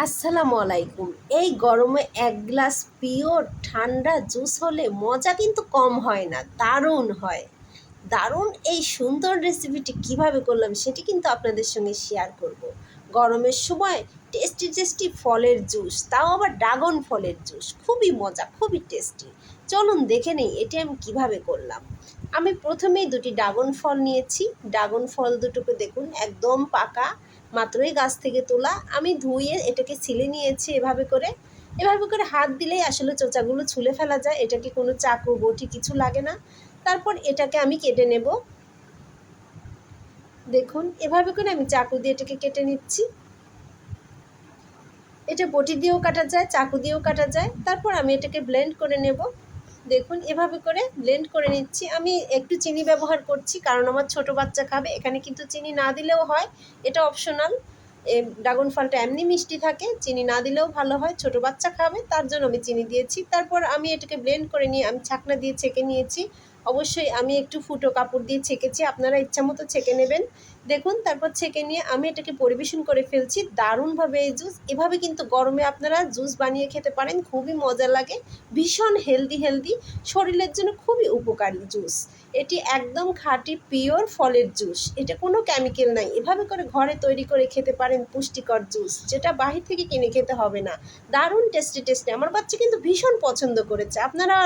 আসসালামু আলাইকুম। এই গরমে এক গ্লাস পিওর ঠান্ডা জুস হলে মজা কিন্তু কম হয় না, দারুণ হয়। দারুণ এই সুন্দর রেসিপিটি কিভাবে করলাম সেটি কিন্তু আপনাদের সঙ্গে শেয়ার করব। গরমের সময় টেস্টি টেস্টি ফলের জুস, তাও আবার ড্রাগন ফলের জুস, খুবই মজা, খুবই টেস্টি। চলুন দেখে নেই এটি আমি কিভাবে করলাম। আমি প্রথমেই দুটি ড্রাগন ফল নিয়েছি। ড্রাগন ফল দুটোকে দেখুন একদম পাকা, মাত্রই গাছ থেকে তোলা। আমি ধুয়ে এটাকে ছিলে নিয়েছি এভাবে করে হাত দিলেই আসলে চোচাগুলো ছুলে ফেলা যায়। এটাকে কোনো চাকু বটি কিছু লাগে না। তারপর এটাকে আমি কেটে নেব। দেখুন এভাবে করে আমি চাকু দিয়ে এটাকে কেটে নিচ্ছি। এটা বটি দিয়েও কাটা যায়, চাকু দিয়েও কাটা যায়। তারপর আমি এটাকে ব্লেন্ড করে নেব। দেখুন এভাবে করে ব্লেন্ড করে নিচ্ছি। আমি একটু চিনি ব্যবহার করছি কারণ আমার ছোট বাচ্চা খাবে। এখানে কিন্তু চিনি না দিলেও হয়, এটা অপশনাল। ড্রাগন ফলটা এমনি মিষ্টি থাকে, চিনি না দিলেও ভালো হয়, ছোট বাচ্চা খাবে তার জন্য আমি চিনি দিয়েছি। তারপর আমি এটাকে ব্লেন্ড করে নিয়ে আমি ছাকনা দিয়ে ছেঁকে নিয়েছি। অবশ্যই আমি একটু ফুটো কাপড় দিয়ে ছেঁকেছি, আপনারা ইচ্ছা মতো ছেঁকে নেবেন। দেখুন তারপর ছেঁকে নিয়ে আমি এটাকে পরিবেশন করে ফেলছি। দারুণভাবে এই জুস, এভাবে কিন্তু গরমে আপনারা জুস বানিয়ে খেতে পারেন, খুবই মজা লাগে। ভীষণ হেলদি, শরীরের জন্য খুবই উপকারী জুস। এটি একদম খাঁটি পিওর ফলের জুস, এটা কোনো কেমিক্যাল নাই। এভাবে করে ঘরে তৈরি করে খেতে পারেন পুষ্টিকর জুস, যেটা বাহির থেকে কিনে খেতে হবে না। দারুণ টেস্টি। আমার বাচ্চা কিন্তু ভীষণ পছন্দ করেছে। আপনারা